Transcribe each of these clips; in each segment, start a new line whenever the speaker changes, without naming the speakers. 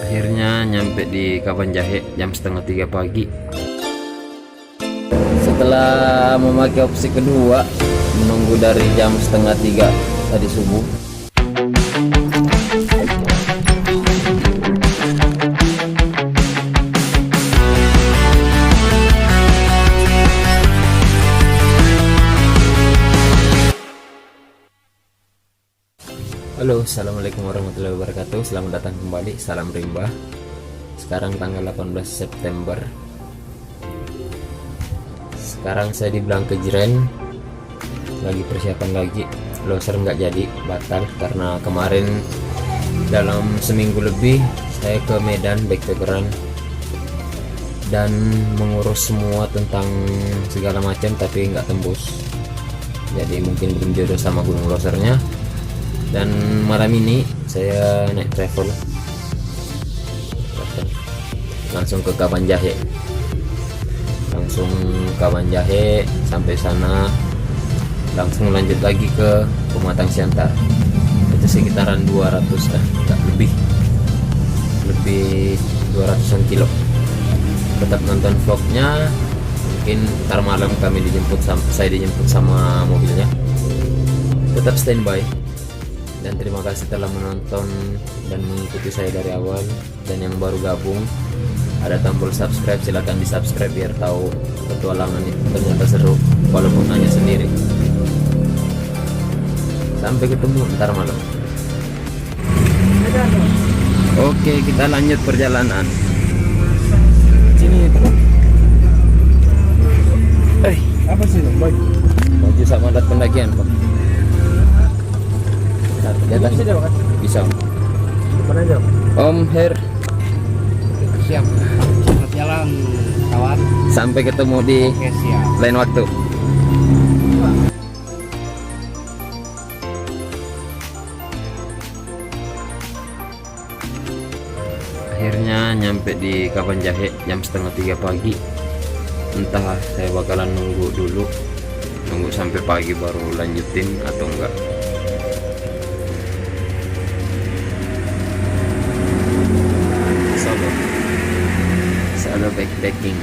Akhirnya nyampe di Kabanjahe jam setengah 3 pagi. Setelah memakai opsi kedua, menunggu dari jam setengah 3 tadi subuh. Halo, assalamualaikum warahmatullahi wabarakatuh. Selamat datang kembali, salam rimba. Sekarang tanggal 18 September. Sekarang saya di Blang Kejren, lagi persiapan lagi. Loser nggak jadi, batal karena kemarin dalam seminggu lebih saya ke Medan backpackeran dan mengurus semua tentang segala macam, tapi nggak tembus. Jadi mungkin belum jodoh sama gunung losernya. Dan malam ini saya naik travel langsung ke Kabanjahe, sampai sana langsung lanjut lagi ke Pematang Siantar. Itu sekitaran 200 enggak lebih 200-an kilo. Tetap nonton vlognya, mungkin ntar malam saya dijemput sama mobilnya. Tetap standby. Dan terima kasih telah menonton dan mengikuti saya dari awal. Dan yang baru gabung, ada tombol subscribe, silahkan di subscribe biar tahu petualangan itu ternyata seru walaupun hanya sendiri. Sampai ketemu ntar malam. Oke, kita lanjut perjalanan. Sini teman.
Apa sih baju?
Baju sama alat pendakian, Pak. Di atas bisa.
Mana aja?
Om Her,
Siap. Selamat jalan kawan.
sampai ketemu di
Oke, siap.
lain waktu. Akhirnya nyampe di Kabanjahe jam setengah 3 pagi. Entah saya bakalan nunggu sampai pagi baru lanjutin atau enggak. Solo backpacking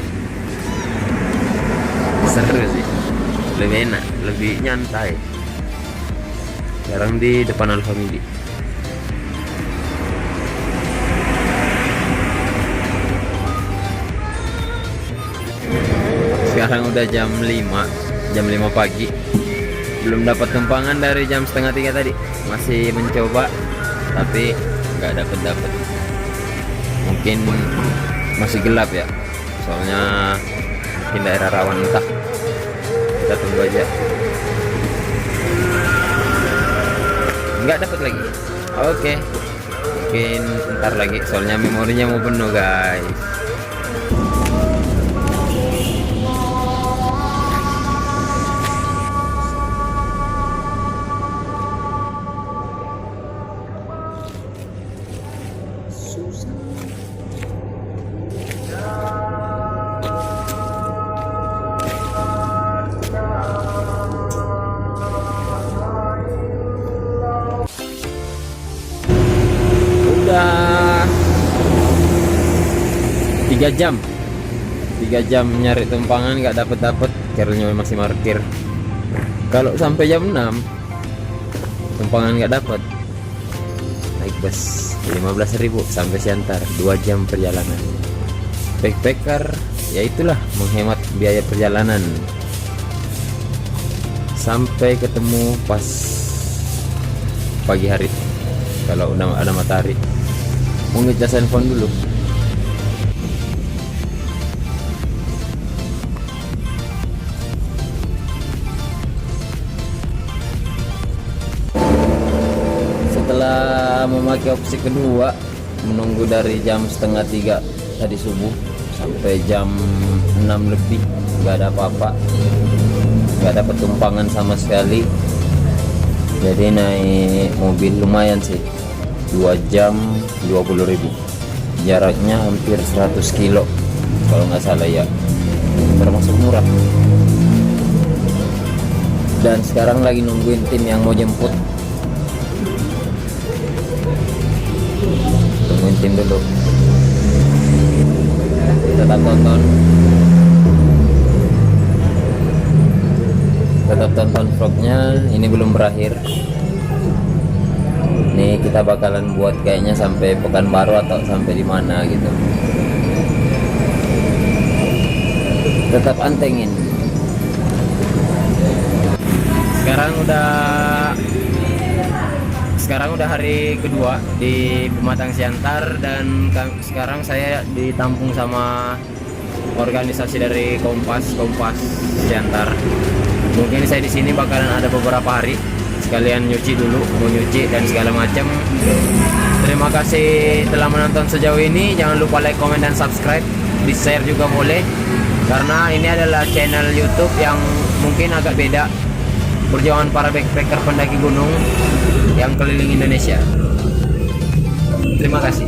seru sih, lebih enak, lebih nyantai. Sekarang di depan Alfamidi. Sekarang udah jam 5 pagi, belum dapat tumpangan dari jam setengah 3 tadi. Masih mencoba tapi nggak dapet. Mungkin masih gelap ya, soalnya mungkin daerah rawan, entah, kita tunggu aja. Nggak dapat lagi. Oke, mungkin ntar lagi soalnya memorinya mau penuh guys. Udah 3 jam nyari tumpangan, nggak dapet. Caranya masih parkir. Kalau sampai jam 6 tumpangan nggak dapet, naik bus 15.000 sampai Siantar, 2 jam perjalanan. Backpacker ya itulah, menghemat biaya perjalanan. Sampai ketemu pas pagi hari kalau udah ada matahari. Mau ngecas handphone dulu. Setelah memakai opsi kedua, menunggu dari jam setengah 3 tadi subuh sampai jam 6 lebih, nggak ada apa-apa, nggak dapat tumpangan sama sekali. Jadi naik mobil lumayan sih, 2 jam 20.000, jaraknya hampir 100 kilo kalau nggak salah ya, termasuk murah. Dan sekarang lagi nungguin tim yang mau jemput. Tungguin tim dulu. tetap tonton, vlognya. Ini belum berakhir. Nih kita bakalan buat kayaknya sampai Pekanbaru atau sampai di mana gitu. Tetap antengin. Sekarang udah hari kedua di Pematang Siantar, dan sekarang saya ditampung sama organisasi dari Kompas Siantar. Mungkin saya di sini bakalan ada beberapa hari, sekalian nyuci dulu, mau nyuci dan segala macam. Terima kasih telah menonton sejauh ini. Jangan lupa like, comment, dan subscribe. Di share juga boleh, karena ini adalah channel YouTube yang mungkin agak beda. Perjuangan para backpacker pendaki gunung yang keliling Indonesia. Terima kasih.